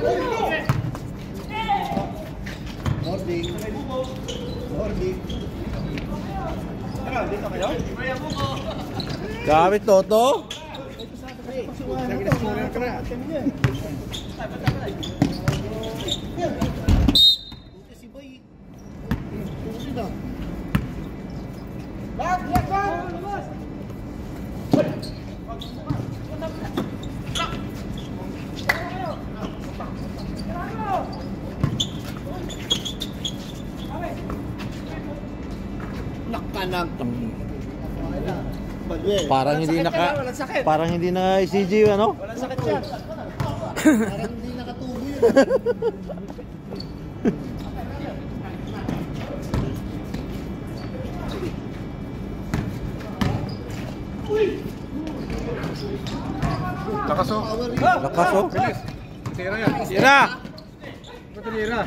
Morning. Morning. Ano, dito kayo? Gamit Toto? Si Boy. Sino? Bak! Nakanag. Parang hindi na ECG ano? Walang sakit yan. Parang hindi nakatubo yun. Lakas oh. Lakas oh. Bilis. Tira yan. Tira! Ba't tira?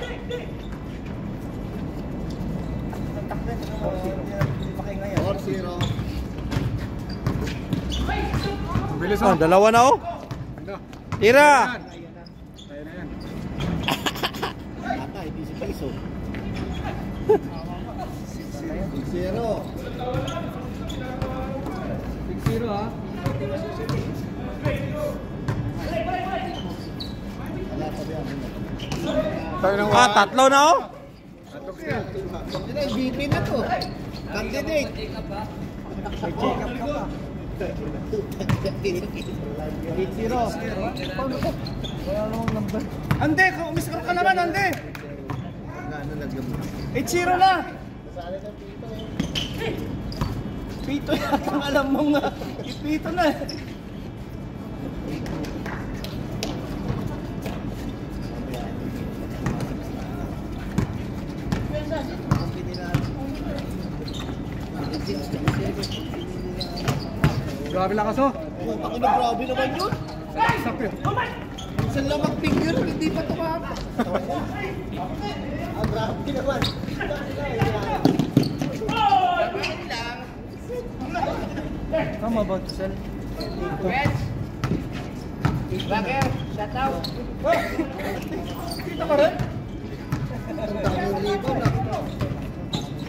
Bilis oh. Dalawa na oh. Tira! Tayo na yan. Ata, hindi si Piso. 6-0 ha. Tatlo na oh. MVP na to. Candidate. May check-up ka pa. 8-0. Ande, umiskor ka naman, Ande. 8-0 na. Pito yata ang alam mo nga. Pito na. Grabe lakas oh. Ako na grabe naman yun. Stop yun. Minsan lang mag-figure, hindi pa tumama. Grabe naman. Tama ba ito, Sel? Baker, shut out. Kita pa rin? Ang daming rebound na.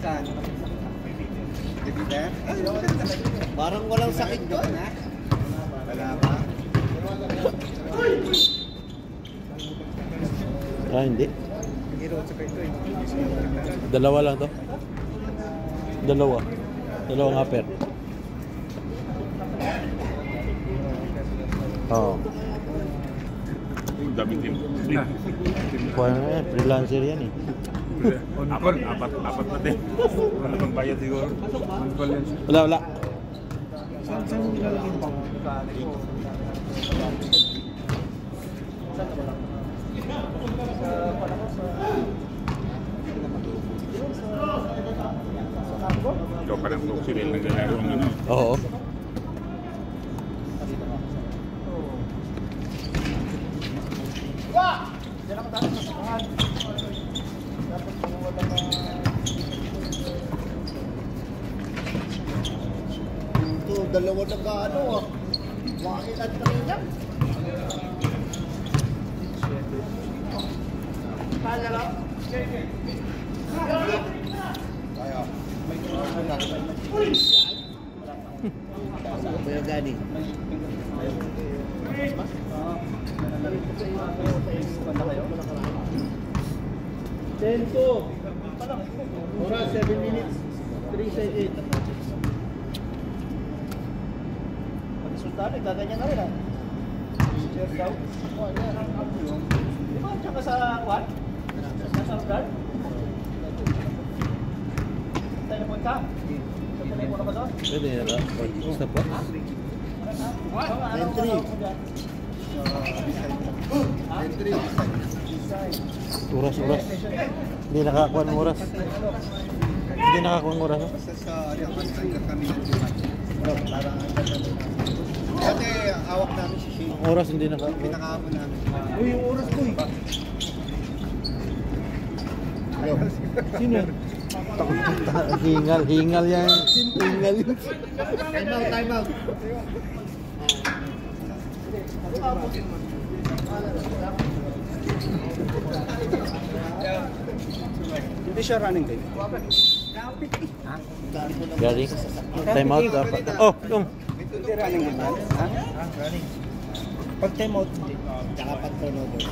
Saan? Parang walang sakit doon, ha? Wala pa? Hindi. Dalawa lang to. Dalawang upper. Oo. Dami team. Freelancer yan eh. Apat na din. Wala pang bayad siguro. On call yan siya. Wala. Saan nilalagay yung pang? Ikaw parang sila naglalaro ng ano. Oo. Ito, dalawa na gaano, ah. Wakil at training. Kaya lang. Kaya. Kaya gani. Tempo. Oras 7 minutes. 3-8. Pag-resultado, gaganyan na rin ah. Share daw. Di ba? Tsaka sa kwan? Sa guard? Telepon ka? Sa telepon na ba doon? Pwede na ba? Stop po. Entry. Oras. Hindi nakakuha ng oras. Hindi nakakuha ng oras. Sa kami dati hawak namin si Shane. Ang oras hindi nakakuha. Pinakahapon namin. Uy, yung oras ko eh. Sino? Hingal yan. Hingal yun. Time out. siya running game. Gary. Time out dapat. Oh, yung. Hindi running game. Ha? Pag time out, hindi. Tsaka pag turnover.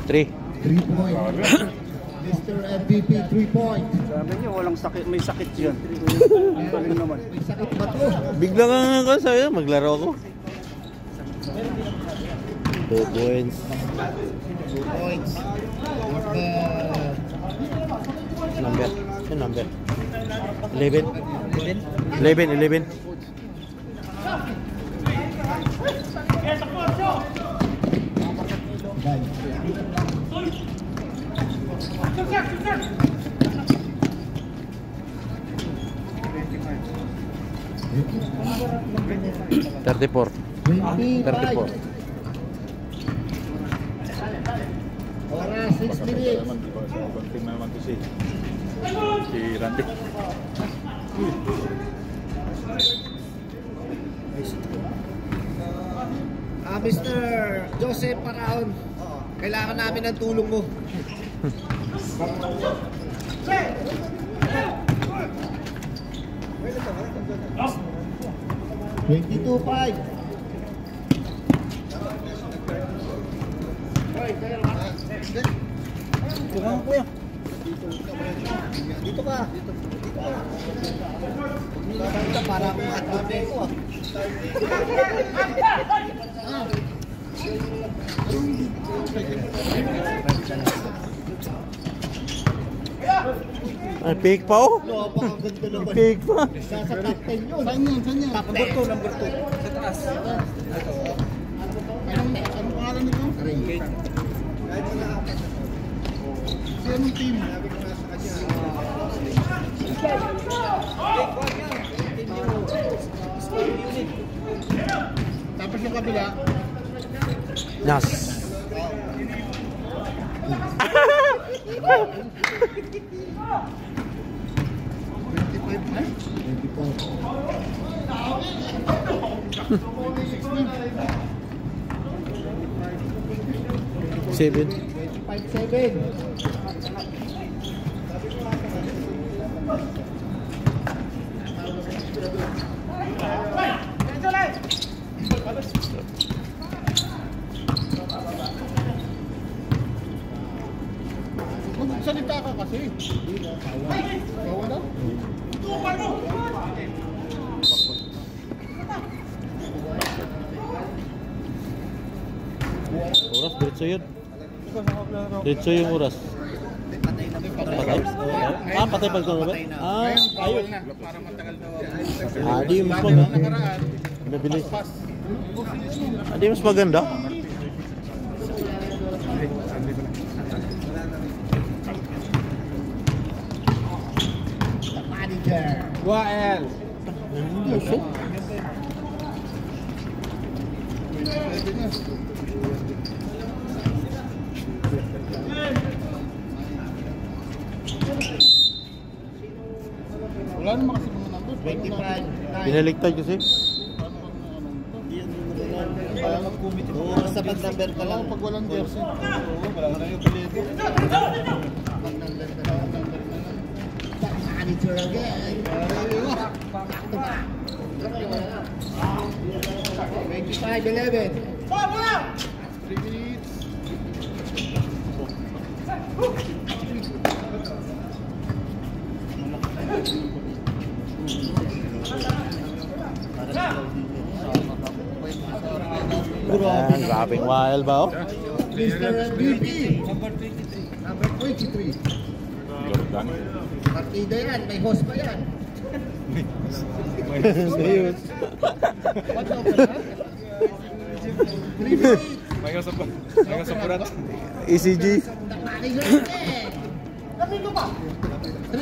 3. 3 points. Mr. MVP, 3 points. Sabi niyo, walang sakit. May sakit yan. Ang galing naman. May sakit ba to? Bigla nga ako sa'yo, maglaro ako. 2 points. 2 points. Number. Yung number. 11. 11. Thirty-four. 25. Oras, 6 minutes. Konting naman to si Randy. Mr. Joseph Paraon, kailangan namin ng tulong mo. $22.5. Kuha kuya. Dito ka. Dito para akong hotdog na ito. Ay, pick pa oh. Napakaganda naman. Pick pa. Nasa top 10 yun. Saan yan? Top 10. Number 2. Sa taas. Anong pangalan nito? Ray. Anong team? Tapos yung kabila. Nas. Seven. 25-7. Magsalita ka kasi. Bawa na. Oras, diretso yun. Diretso yung oras. Patay? Ah, patay pag turnover? Ah, ayun. Para matagal daw. Ah, di mas maganda. Mabilis. Ah, di mas maganda. Manager. Wael. Wala naman kasi mga number. 25. Pinaligtad kasi. Kaya mag-committee. Oo, basta pag number ka lang. Pag walang jersey. Oo, wala na yung palido. Pag number ka lang. The manager again. 25-11. 3 minutes. Ayan, grabing wild ba oh? Mr. MVP. Number 23. Number 23. Dani. Partida yan. May host pa yan. Serious. What number, ha? 3 minutes. May kasapurat. ECG. The manager again. 3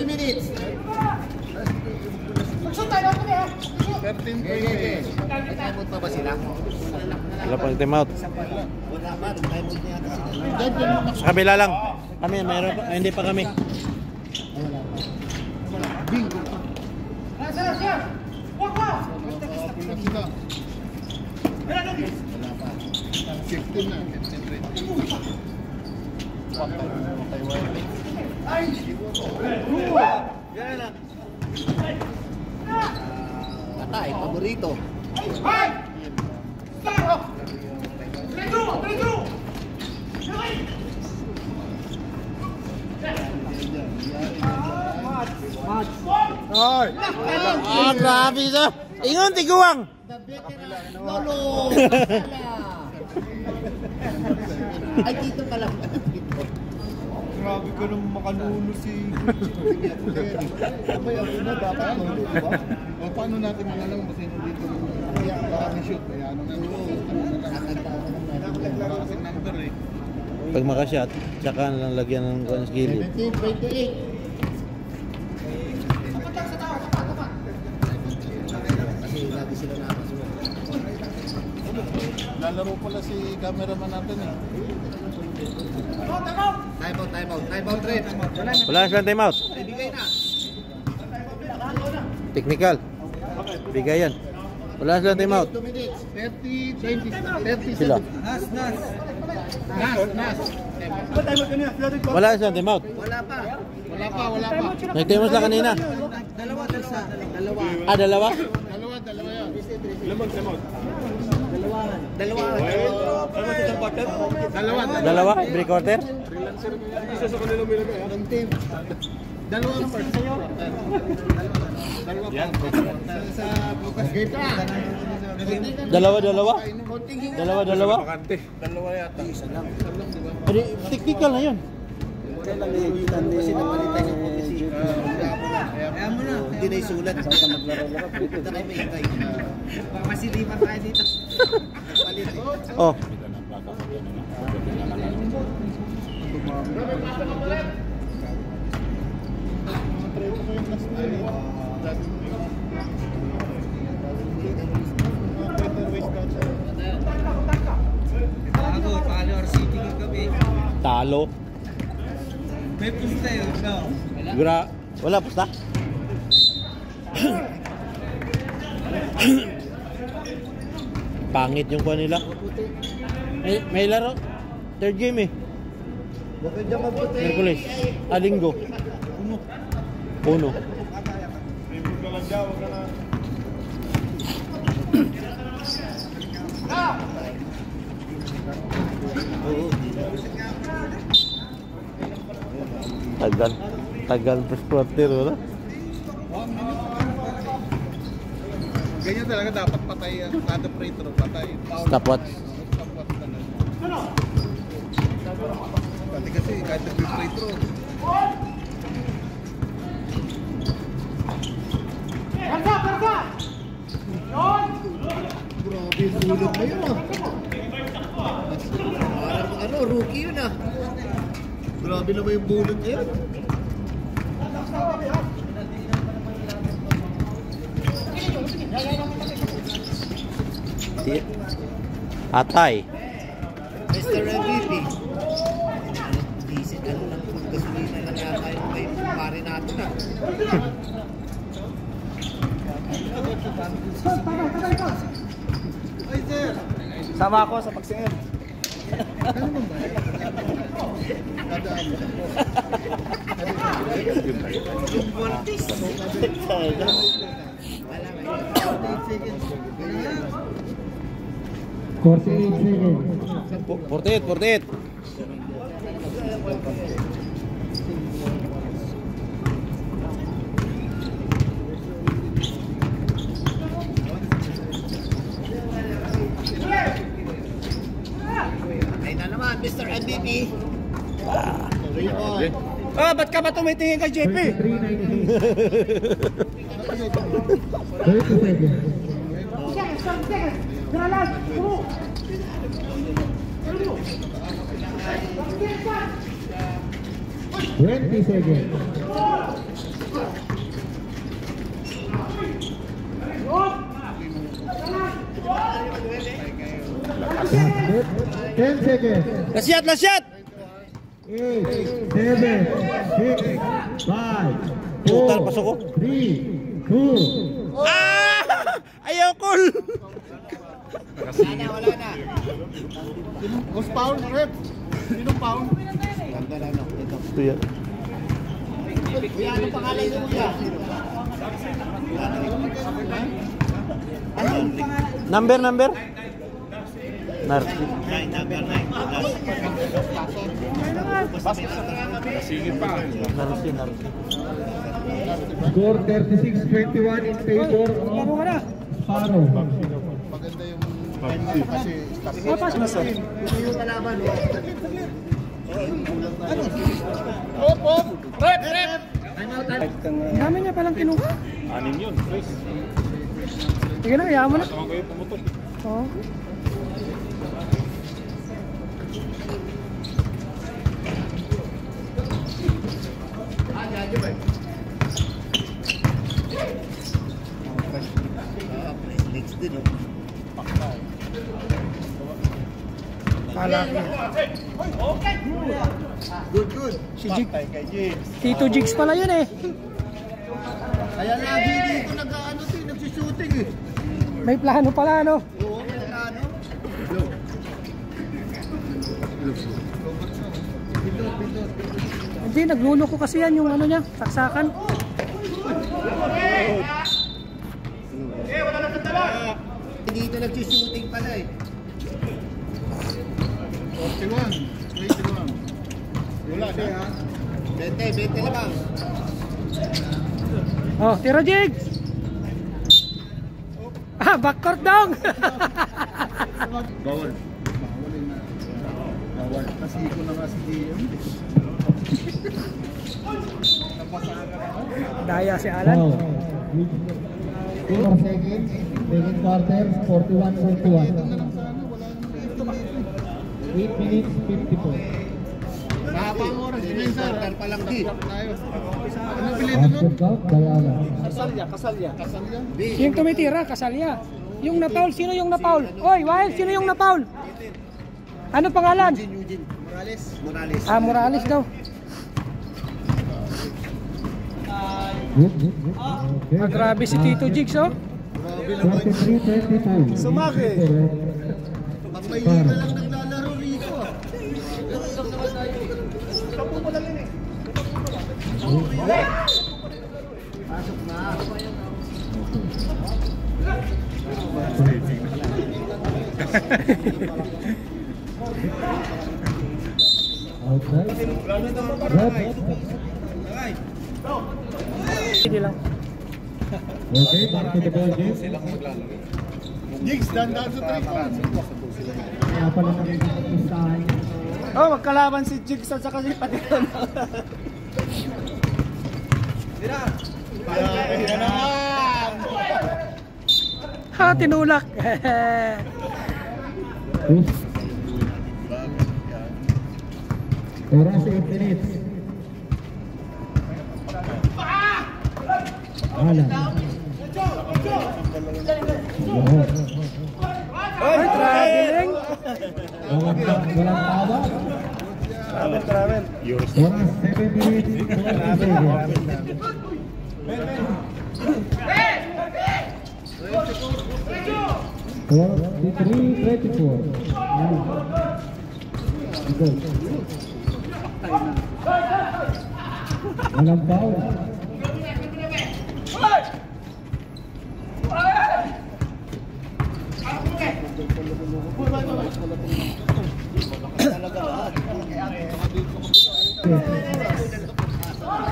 minutes. 13 Okay. May time out pa ba sila? Wala pang time out. Wala pa. Time out na yata sila. Sa kabila lang. Kami, mayroon pa. Hindi pa kami. Wala pa. Bingo. Wala pa. 15 na. 15 15-15. Atay, paborito. Ay! Ah, grabe siya. Ingon, tiguang. The veteran Lolo. Ay, dito ka lang. Grabe ka nang makanuno si... Abay, ako na dapat nulo, diba? O paano natin malalang kung sino dito? Kaya baka may shoot, kaya ano na nulo. Wala kasing number eh. Pag makashot, tsaka lang lagyan ng kuwan sa gilid. 17-28. Kasi lagi sila nakasuot. Lalaro pala si cameraman natin eh. Time out, Red. Wala na silang timeout. Ibigay na. Technical. Bigay yan. Wala na silang timeout. 2 minutes. 30 Sila. Nas. Wala na silang timeout. Wala pa. Nag-timeout lang kanina. Dalawa. Ah, dalawa? Dalawa yan. Dalawa? Break quarter? Ang team. Dalawa ang part. Sa bukas game na. Dalawa? Dalawa. Dalawa yata. Adi, technical na yun. Kasi napalitan yung posisyon. Kaya mo na. Hindi na isulat. Basta maglaro-laro. Dito tayo may ikay. Baka masilipan tayo dito. Palit eh. Oh. Talo. May pusta yun, no? Wala pusta. Pangit yung kuha nila. May laro. Third game eh. Bakit dyan magputi? Merkulis. Linggo. Uno. Tagal first quarter, wala? Ganyan talaga dapat patay ang kada free throw, patay. Stopwatch. Stopwatch talaga. Pati kasi kahit nag-free throw. Grabe yung bulog na yun ah. Parang rookie yun ah. Grabe naman yung bulog na yun. Atay. Mr. MVP. Decent ano lang kung gasolina lang yata yung may pare natin ah. Sama ako sa pagsingin. Yung Mortis. 48. Ay na naman, Mr. MVP. Ah, ba't ka ba tumitingin kay JP? 20 seconds. Ten seconds. Last shot! 8, 7, 6, 5, Total pasok ko. 3, 2. Ah! Ayaw call! Wala na. Who's pound, Rep? Sinong pound? Ganda na no. Ito. Ito yan. Kuya, ano pangalan niyo kuya? Number? Narki. Number 9. Sige pa. Narki. Score 36-21 in favor of Faro. Maganda yung time kasi start. Ito yung kalaban. Ang dami niya palang kinuha. 6 yun, Chris. Sige na, kaya mo na. Tama kayo pumutok. Oo. Next din. Palaki. Good. Si Jig. Kay James. Tito Jigs pala yun eh. Kaya lagi dito nagsushooting eh. May plano pala no. Oo, may plano. Hindi, nagluloko kasi yan yung ano niya, saksakan. Dito nagsushooting pala eh. 41. 21. Wala na. 20 lamang. Oh, tiro Jigs. Backcourt dong. Bawal. Bawal. Kasi ko na nga si DM. Daya si Alan. 4 seconds. Second quarter, 41-41. 8 minutes, 54. Mahaba ang oras. Spencer. Quarter pa lang di. Tayo. Ano pilit nun? Basket count, Diana. Kasalya. Yung tumitira, Kasalya. Yung na-foul, sino yung na-foul? Oy, Wild, sino yung na-foul? Ano pangalan? Eugene. Morales. Morales daw. Good. Okay. Grabe si Tito Jigs oh. 23-22. Sumaki. Pag may liga lang naglalaro rito. Pasok na. Outside. Hindi lang. Okay, back to the ball game. Jigs, dandan sa 3 points. Kaya pala nakikipag-isahan. Oh, magkalaban si Jigs at saka si Patiton. Yan naman. Ha, tinulak. Oras 8 minutes. Alan. Ay, traveling. Walang tawa. Yours. Oras 7 minutes. 40 seconds. 43-24. Walang foul.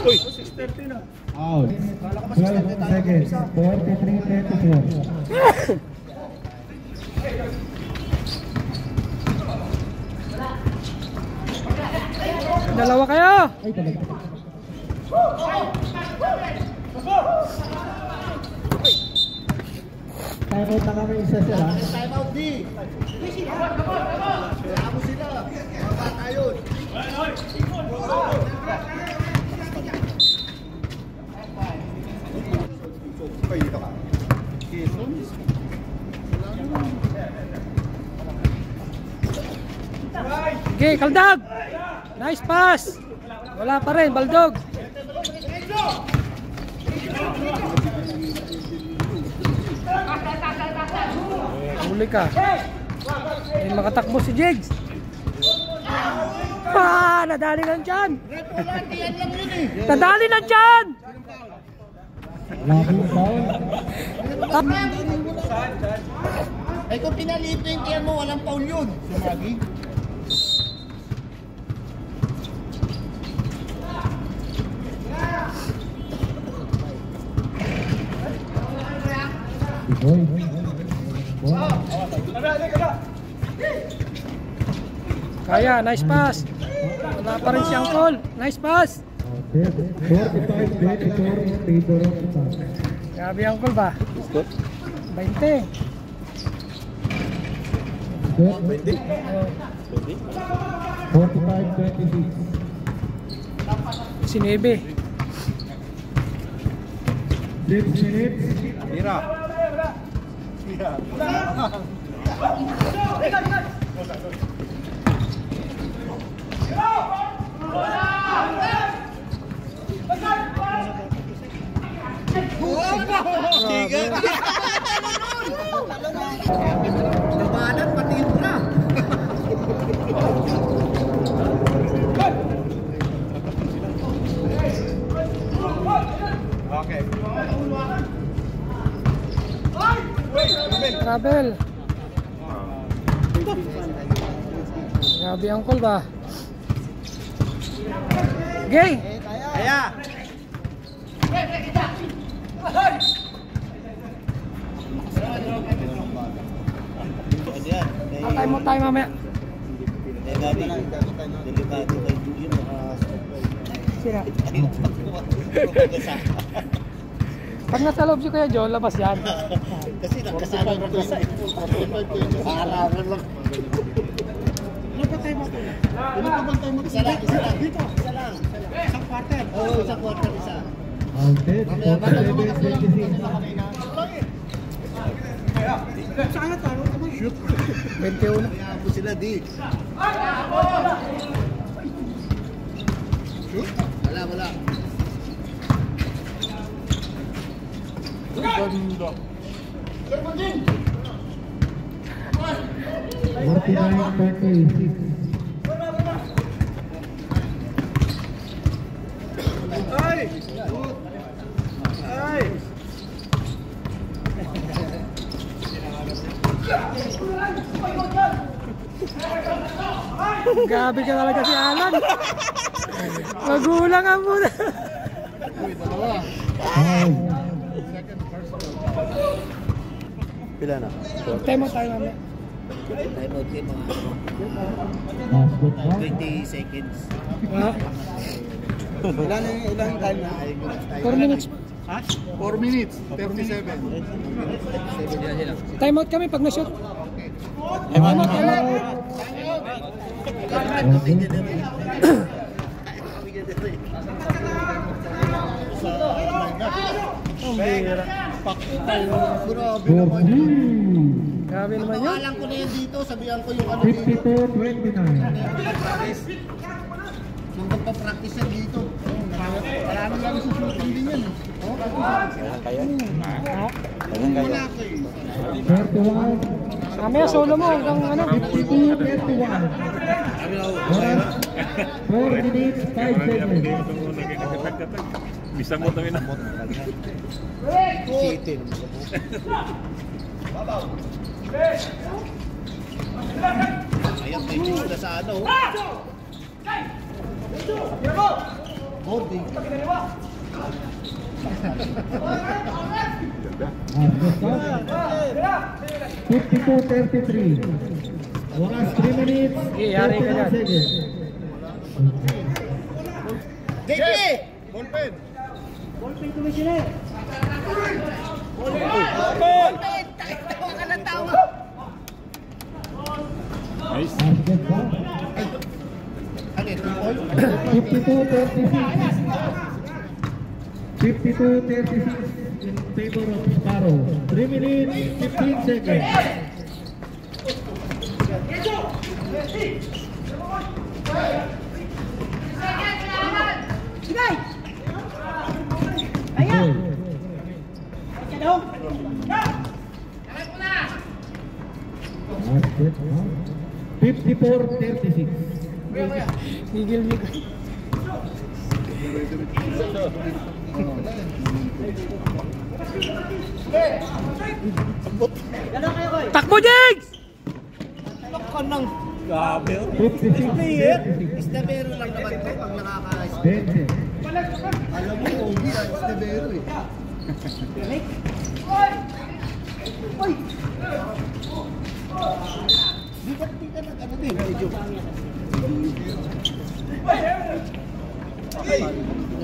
Uy! Out. 12 seconds. 43-24. Dalawa kayo. Ay, talaga. Time out na kami isa sila. Time out di. Kaya mo sila. Mga tayo. Dito ka. Quezon. Okay, Kaldag. Nice pass. Wala pa rin, Baldog. Huli ka. May makatakbo si Jigs. nadali ng tiyan. Red wala, tiyan lang yun eh. Nadali ng tiyan. Labing foul. Eh kung pinaliit na yung tiyan mo, walang foul yun. Sumagi. Kaya, nice pass. Wala pa rin siyang call. Nice pass. 45-24 in favor of the pass. Grabe ang call ba? 20. Score, 45-26. 19. 6 minutes. Tira. Nabanan pati yung drum. Okay. Travel. Grabe ang call ba? Gay! Kaya. Patay mo tayo mamaya. Delikado kay Julian. Sira. Pag nasa loob si Kuya John, labas yan. Kasi nakasama ng basa. Harangan lang. Ano ba tayo mo? Ano ba tayo mo? Isa lang. Dito. Isa lang. Isang quarter. Oo, isang quarter isa. Counted. 47-26. Saan na tayo? Shoot. 21. Kaya po sila di. Shoot? Wala. Ganda. 49-36. Gabi ka talaga si Alan. Magulang ang muna. Uy, dalawa. Second, first. Pila na? Time tayo mamaya. Time out kayo mga Basketball. 20 seconds. Ha? Ilan time na? 4 minutes. Ha? 4 minutes. 37. Time out kami pag na-shoot. Time out. Grabe naman yun. Pangalan ko na yan dito, sabihan ko yung ano dito. 52-29. Nung magpa-practice yan dito. Marami lang susutin din yan. Wala ko eh. 31. Mamaya solo mo hanggang ano. 52-31. 4 minutes, 5 seconds. Bisa mo tayo na. Sitin. Ayan, may chula sa ano. Holding. Basketball. 52-33. Oras 3 minutes, Yari ka 39 dyan. seconds. JP! Ballpen. Nice. Basketball. Ano ito? 52-36. 52-36 in favor of Sparrow. 3 minutes, 15 seconds. Basketball. 54-36. Gigil niyo. Takbo, Jigs! Ako nang Grabe. 56. istabero lang naman ito pag nakaka-ice. 20. Alam mo, Ogie, Estevero eh. Di ka nag-ano din, medyo.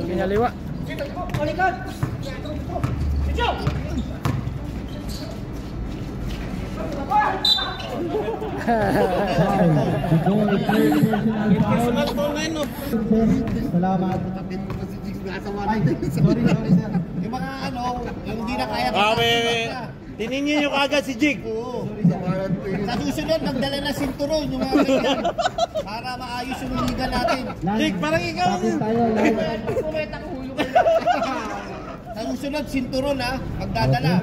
Pinaliwa. Personal foul. Salamat. Sorry, sir. Yung mga ano, yung hindi na kaya. Tiningin nyo kagad si Jig. Oo. Sa susunod, magdala na sinturon yung mga ganyan. Para maayos yung liga natin. Jig, parang ikaw. Tapos tayo. Sa susunod, sinturon ha, magdadala.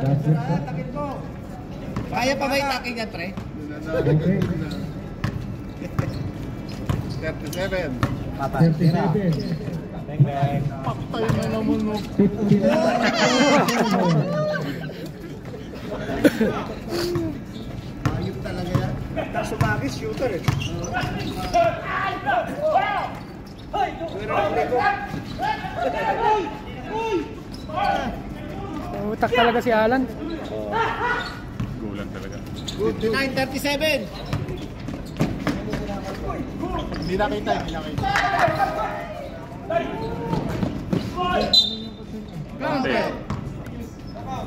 Kaya pa ba yung taking yan, pre? Okay. 37. 37. Patay na naman no. 59. Ayop talaga yan. Tapos sumagis, shooter eh. Utak talaga si Alan. Gulang talaga. 9:37. Hindi nakita, hindi nakita. Hindi.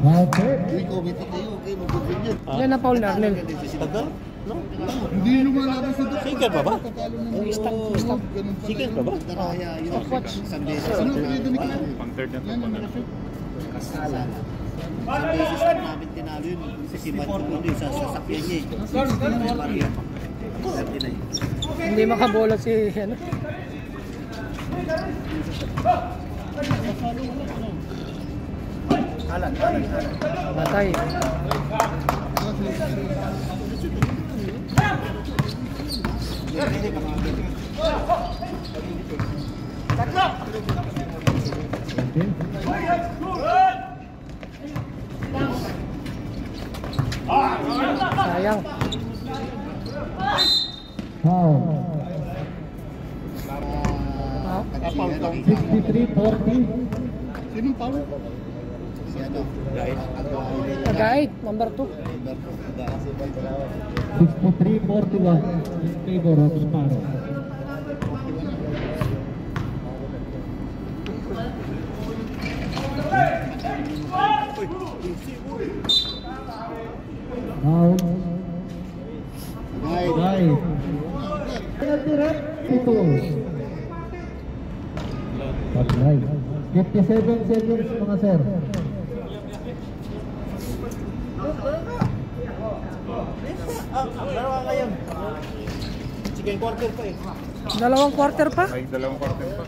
Okay. Uy, committee kayo. Okay, magbubin yun. Yan na Paul Narnel. Tagal? No? Hindi lumalaban sa doon. Sigan pa ba? Stop. Sigan pa ba? Kaya yun. Isang beses. Ano pwede ni Kaya? Pang third na to. Yan ang Pang shoot. Kasala. Isang beses na namin tinalo yun. Si Manchon yun sa sasakyan niya eh. Hindi makabola si ano. Batay. Sayang. Foul. Ah, 63-40. Sinong foul? Si ano? Tagait, number 2. 63-41 in favor of Sparrow. Foul. Right. Ito. That's right. 57 seconds mga sir. Chicken quarter pa eh. Dalawang quarter pa. May dalawang quarter pa.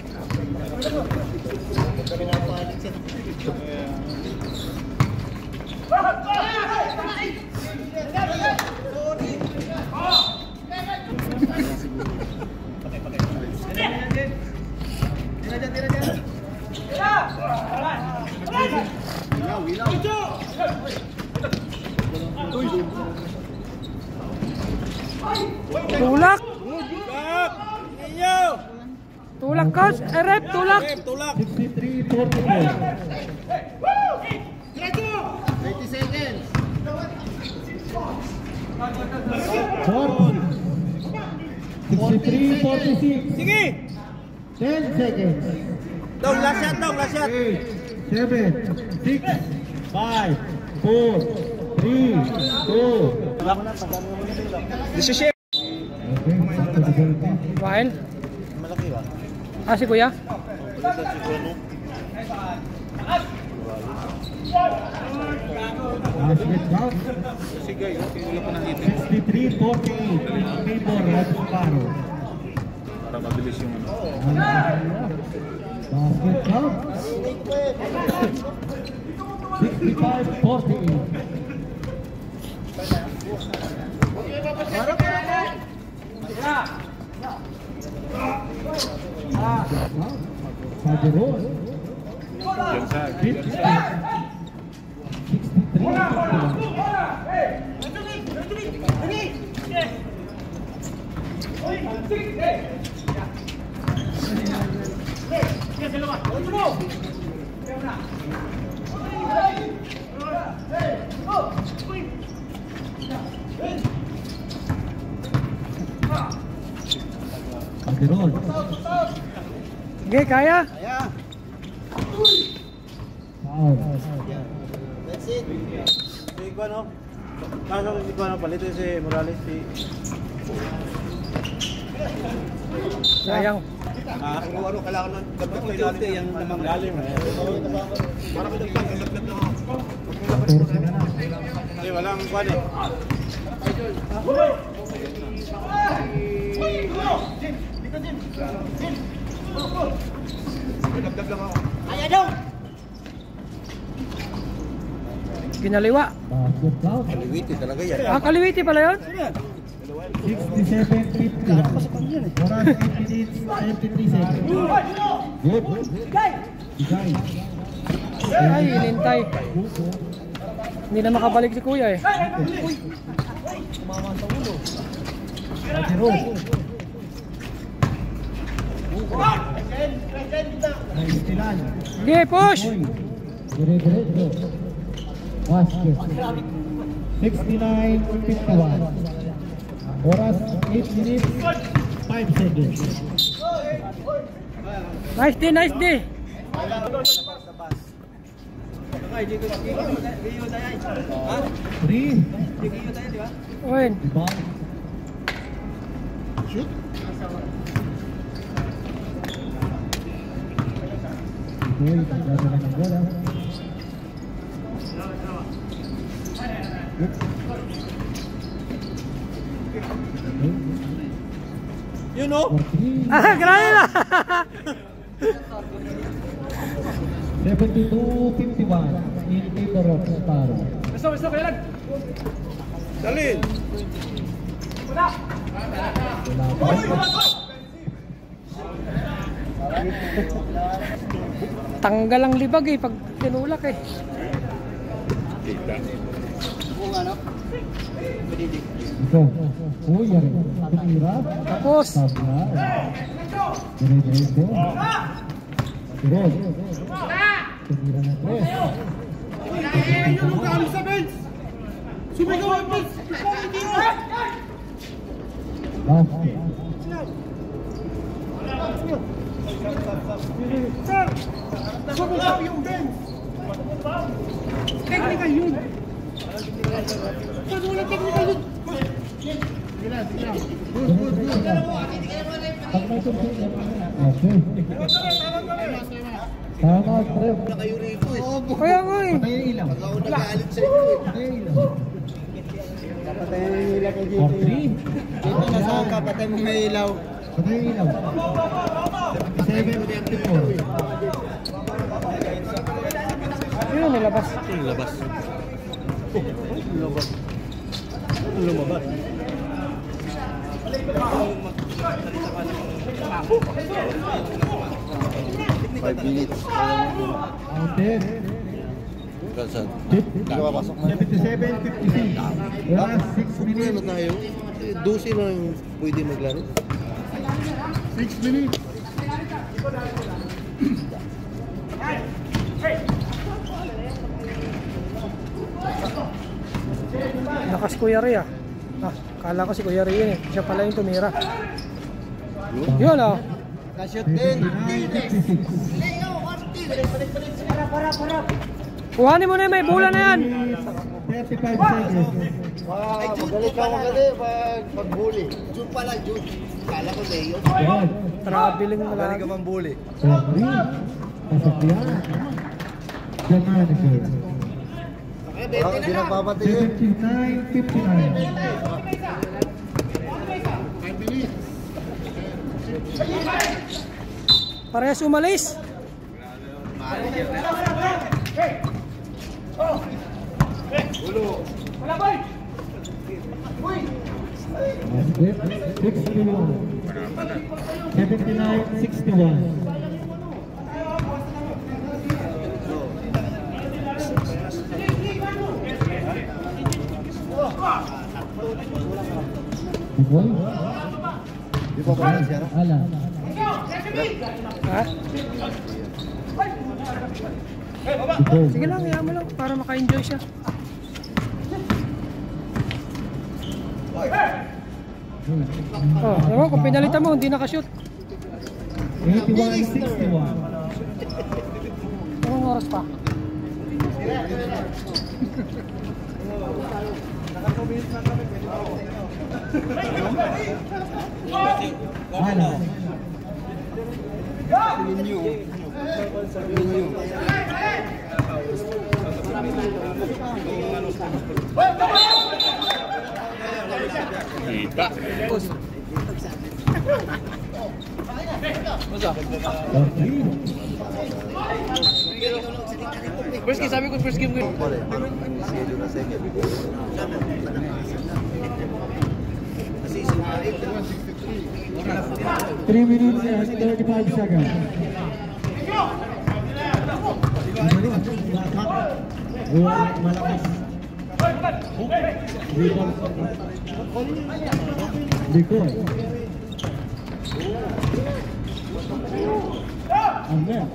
Tulak. Tulak coach, rep tulak. 63-44. 30 seconds. 63-46. Sige! 10 seconds. Daw, last shot daw, last shot. 8, 7, 6, 5, 4, 3, 2. Desisyon. Okay, While. Malaki ba? Ah, si Kuya. last hit count. Sige, wala pa nang 63-48 in favor of Sparrow. Para mabilis yung ano. Basket count. 65-48. Fageron. Yan sa 63. Fageron. Sige, kaya? Kaya. Foul. That's it. Si Iguano. Kaso si Iguano palito si Morales si Sayang. Kung ano kailangan ng gabag may lalim yung namang lalim. Para ko nagpagkagabag na ako. 14 na lang. Hindi, walang kuwan eh. Nagdagdag lang ako. Ginaliwa. Basket count. Kaliwiti talaga yan. Ah, kaliwiti pala yun? 67-50. Oras 8 minutes, 33 seconds. Good. Igay. Ay, inintay. Hindi na makabalik si kuya eh. Fageron. Naistilan. Sige, push! Dire-diretso. Basket. 69-51. Oras 8 minutes, 5 seconds. Nice day, nice day. Three. Owen. Rebound. Shoot. Boy, dadala ng bola. You know? For three. Ah, grabe na. 72-51 in favor of Sparrow. Dalin! Wala pa. Tanggal ang libag eh pag tinulak eh. Ito. Kuya rin. Tumira. Tapos. Tabla. Dire-diretso. Tirol. Tumira na tres. Basket. Technical yun. Wala technical yun. Pag may tumira. Okay. Tama, Trev. Kayo rito eh. Kaya nga eh. Patay ang ilaw. Ako nagalit sa inyo eh. Patay ang ilaw. Kapatay ang ilaw kay For three. Dito na sa kapatay mo may ilaw. Patay ang ilaw. 7-54. Yun, nilabas. Labas. Lumabas. Lumabas. 5 minutes. Counted. Kalsad. 77-56. Oras 6 Problema minutes. tayo. 12 na yung pwede maglaro. 6 minutes. Lakas Kuya Ray ah. Ah, kala ko si Kuya Ray yun eh. Siya pala yung tumira. Yun ah. Kashoot din. 76. Kuhanin mo na yung may bola na yan. 35 seconds. Magalit ka magalit pag-bully. June pala, June. Kala ko Leo. Good. Traveling na Magaling ka lang. pang bully. For three. Pasakyan. The manager. Hindi na papatingin. 79-59. Parehas umalis. Basket. 61. 79-61. Ball. Di ba ba siya? Ala. Ha? Ball. Sige lang, hayaan mo lang para maka-enjoy siya. Oh, ewan, kung pinalitan mo, hindi nakashoot. 81-61. Anong oras pa? Ala. Kita. First game, sabi ko first game ko. Schedule na second. Kasi 3 minutes and 35 seconds. Malakas. Likod. Amen.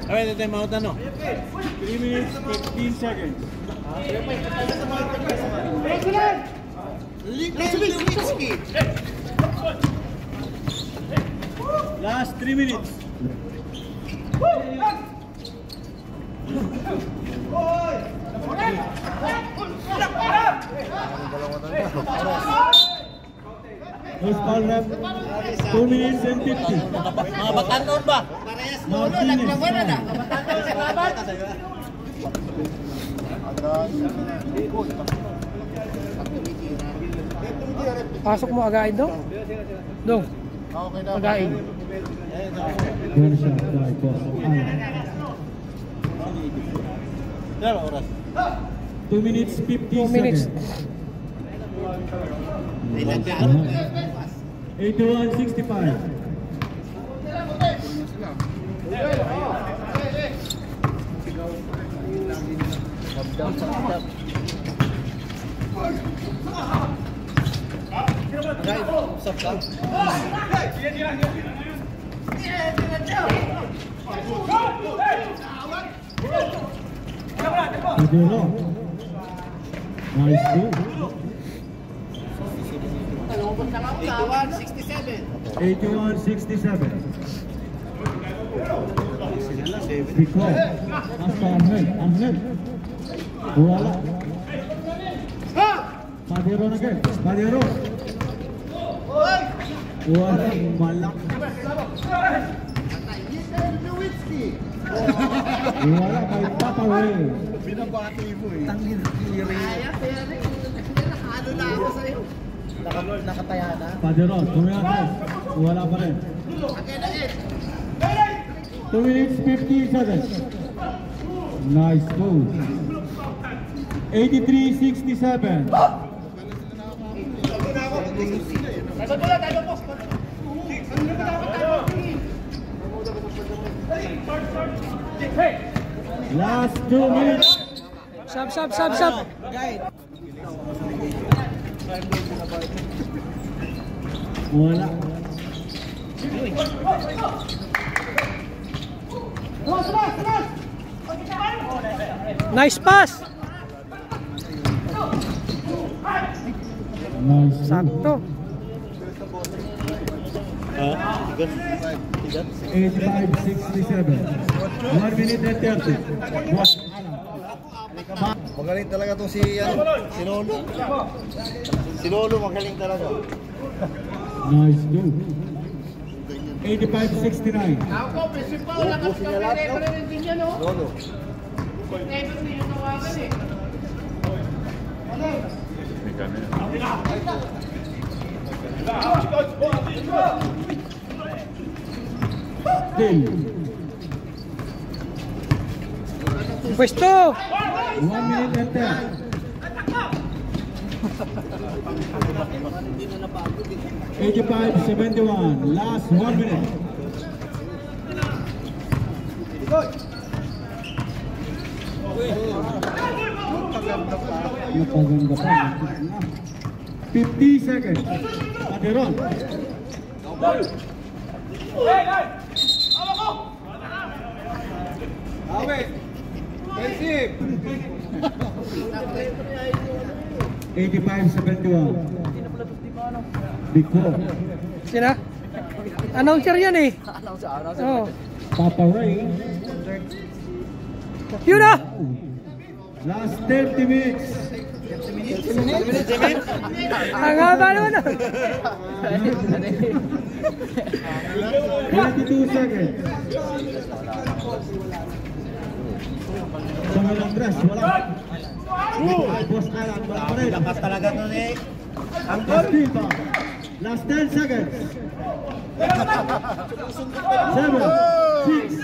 Ay, ito time out ano? 3 minutes, 15 seconds. Last 3 minutes. First ball rep, 2 minutes and 50. Mga bataan doon ba? Martinez. Pasok mo again daw? Dong. Again. One shot by boss. Dalawa oras. 2 minutes, 50 2 minutes. seconds. 81-65. Padero. Nice move. 81-67. Because hasta Ahmed. Wala. Padero na again. Padero. Wala. Malak. Wala kay Papa Ray. Binabati mo eh. nakataya na. Padero, tumiyakay. Wala pa rin. 2 minutes, 50 seconds. Nice move. 83-67. Last 2 minutes. Sub. Wala. Nice pass. Nice. Sakto. Tigas. 85-67. 1 minute and 30. Magaling talaga tong si Lolo. Si Lolo magaling talaga. Nice move. 85-69. Ubusin niya lahat, no? Lolo. Still. Pwesto. 1 minute and 10. Hindi na napagod eh. 85-71. Last 1 minute. Napaganda pa. 50 seconds. Paderon. Defensive! 85-71. Biko. Sina? Announcer yan eh. Oh. Papa Ray. Yun na! Last 30 minutes. Ang haba naman ah. 22 seconds. Sama ng dress, wala. Boss Alan, wala pa rin. Lakas talaga to eh. Last 10 seconds. 7, 6,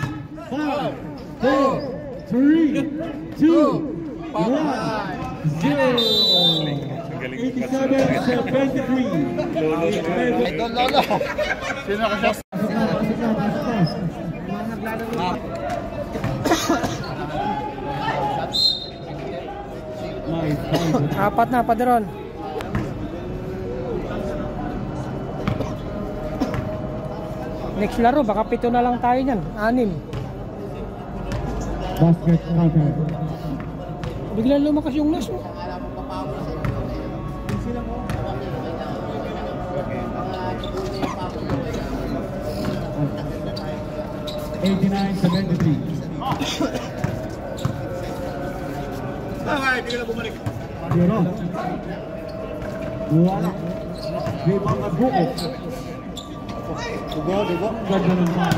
5, 4, 3, 2, 1, 0. 87-73. Idol Lolo! Sino ka siya? Apat na, Paderon. Next laro, baka 7 na lang tayo niyan. 6. Basket counter. Biglang lumakas yung nas mo. Zero. Wala. Rebound at buko. Dugo. Ganda ng pass.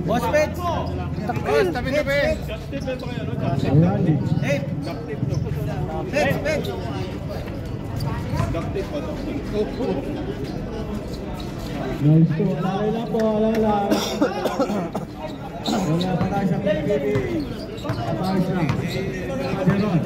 Boss Pets! Tabi. Randy. Pets! Nice to. Alala lang po. Alala. Wala pa tayo sa pinipili. Patayos lang. Paderon.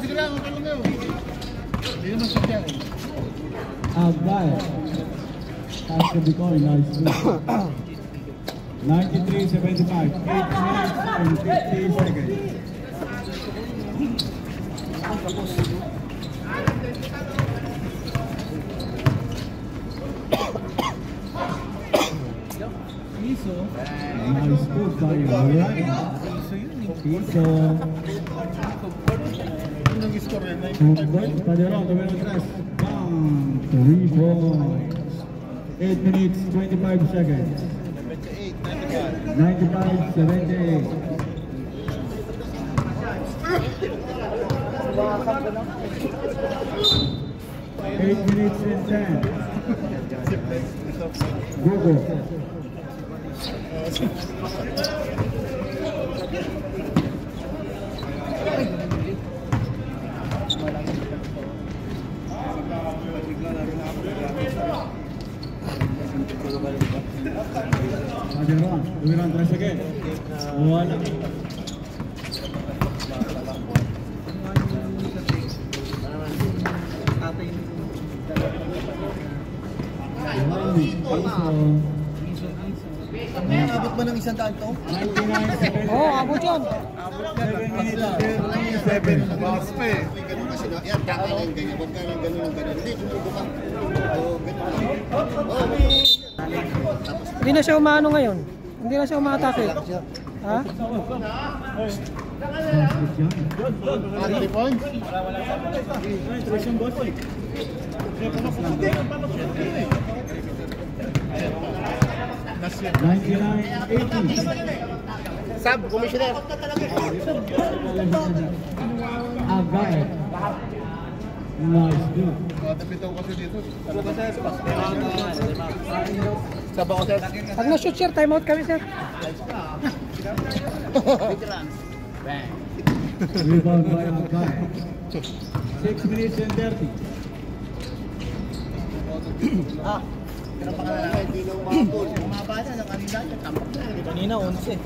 Sige lang. Okay lang yun. Hindi naman siya. Agbay. Pass to Bicol. Nice to. 93-75. 8 minutes and 50 seconds. Nice move by Ryan. Piso. Anong score yan? Paderon, tumira 3. Bang! 3 points. 8 minutes, 25 seconds. 95-78. 8 minutes and 10. Google. Paderon, tumira 3 again. Wala. May abot ba ng 100 to? Oo, abot yun. 7 minutes. 7 box pa eh. Ganun kasi na. Yan, ganyan. Huwag ka lang ganun. Hindi, sumubo ka. Oo, ganun. Hindi na siya umaano ngayon. Hindi na siya umatake. Ha? 30 points. 99-80. Sab, commissioner. Agay. Nice dude. Bitaw kasi dito. Sab ako, sir. Pag na-shoot sir, time out kami sir. Bang. Rebound by Agay. 6 minutes and 30. Pero pangalan namin, hindi na umabot. Umaba na ng kanina niya, tampak na. Kanina, 11.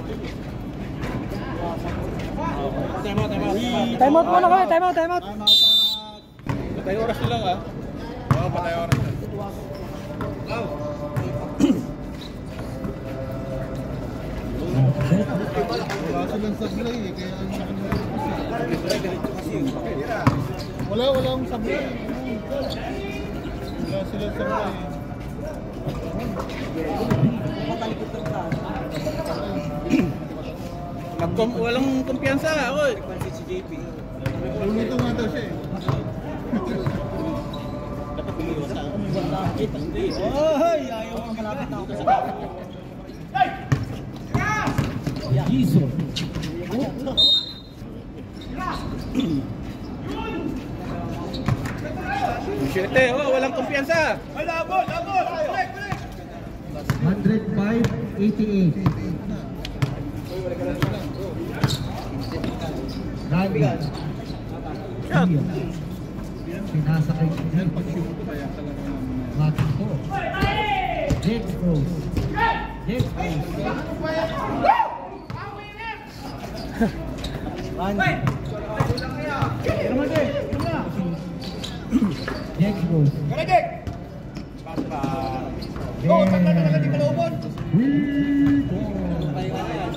Time out muna kami, time out. Patay oras na lang ah. Oo, patay oras na. Wala silang sablay eh, kaya ang wala akong sablay. Wala silang sablay. Walang kumpiyansa ako eh. Lumito nga daw siya eh. Ay, ayaw ang malapit ako sa kapit. Giso. Siyete, walang kumpiyansa. 105-88. Rally. Pinasakay si Jake. Matik po. Jake Rose. Jake Rose. Jake Rose. Oh, tanda na natin kalubon.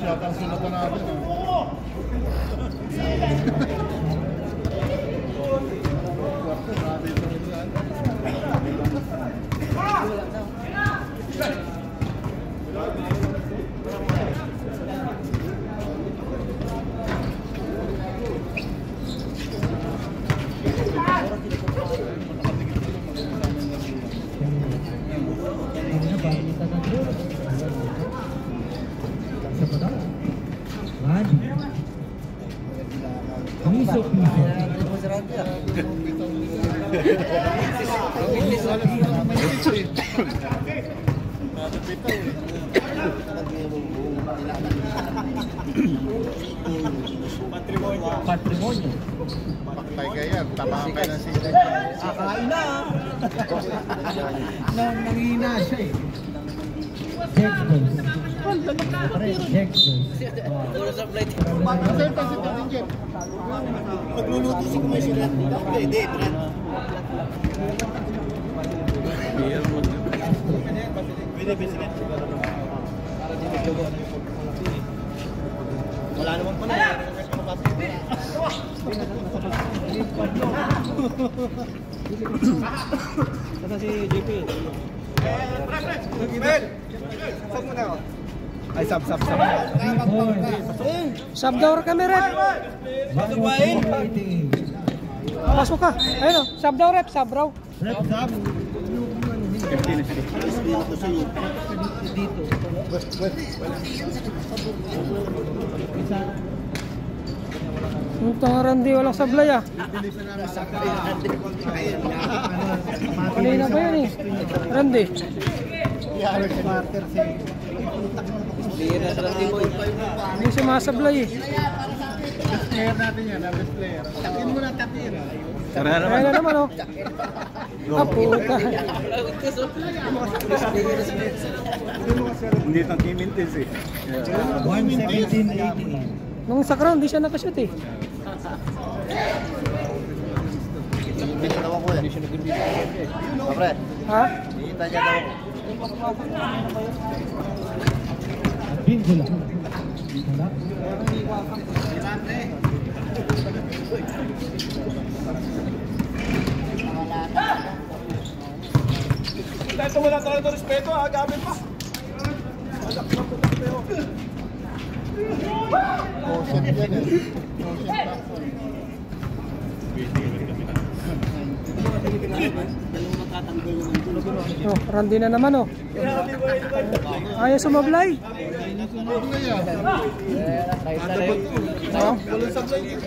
Siyata ang sunatan natin ah. Patrimonyo. Paktay ka yan, tamaan ka ng sila. Akain na. Nangihina siya eh. Jake Rose. Jake Rose. Kasi kasi patingin. Magluluto si Commissioner. Hindi, Brad. Wala naman pa na. Kata si JP. Sab mo na ako. Ay, sab. Sub daw kami, rep. Pasok ka. Ayun o, sub daw, rep. Sub raw. Rep sub. Yung tangaran di walang sablay ah. Kanina ba yun eh? Randy. Hindi siya masablay eh. Best player natin yan, best player. Takin mo na tapir. Kaya na naman oh. Ah, puta. Hindi itong kimintis eh. 117-88. Nung sa crown, di siya nakashoot eh. Daw ako eh. Kapre, Ha? kita niya daw ako. Bingo lang. Wala. Dahil wala talaga respeto ha, gamit pa. Motion yan eh. Oh, Randy na naman oh. Ayaw sumablay.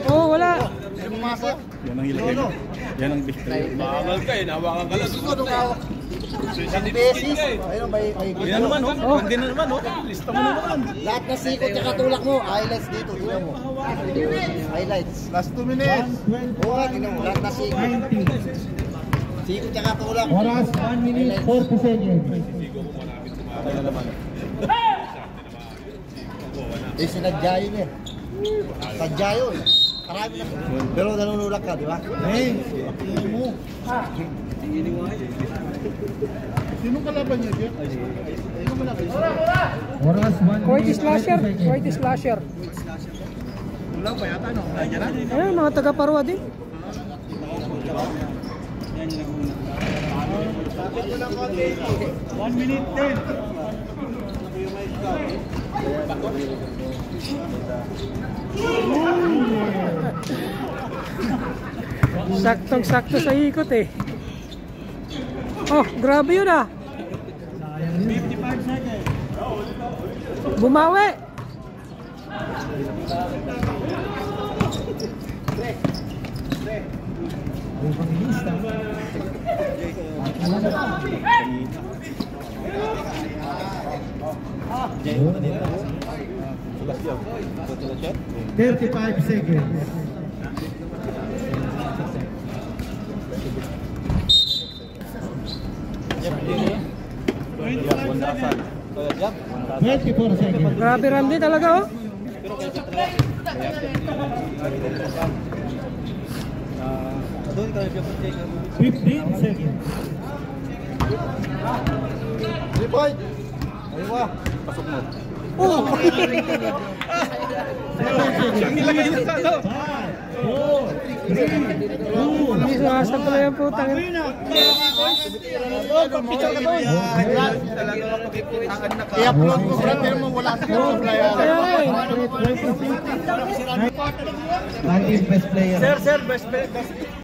Oh, wala. Yan ang ilagay. Yan ang best player. Bawal ka eh, nawakan ka lang. Isang beses. Ayun, may Yan naman, oh. Hindi na naman, oh. Lista mo na naman. lahat na sikot tsaka tulak mo. Highlights dito, tingnan mo. Highlights. Last 2 minutes. Oo, tingnan mo, lahat na sikot. 90. Sikot tsaka tulak. Oras 1 minute 40 seconds. Eh, sinadya yun eh. Sadya yun. Marami na. Pero nanunulak ka, di ba? Eh, tingnan mo. Sino kalaban niya, Jeff? Sino malaki? Oras 1 minute Coit Slasher. 30 seconds. Coit Slasher. Wala pa yata, no? Nandiyan na? Ayun, mga taga-Parwa din. Saktong-sakto sa ikot eh. Oh, grabe yun ah. 55 seconds. Bumawi. Check. 35 seconds. Jack, 24 seconds. Grabe Ramdi talaga oh. 15 seconds. 3 point. Ayun ba? pasok mo. Oh. Hindi sumasag pala yung putang. I-upload mo, brother mo, wala sa supplier. Kaya nga eh. Best player. Sir, best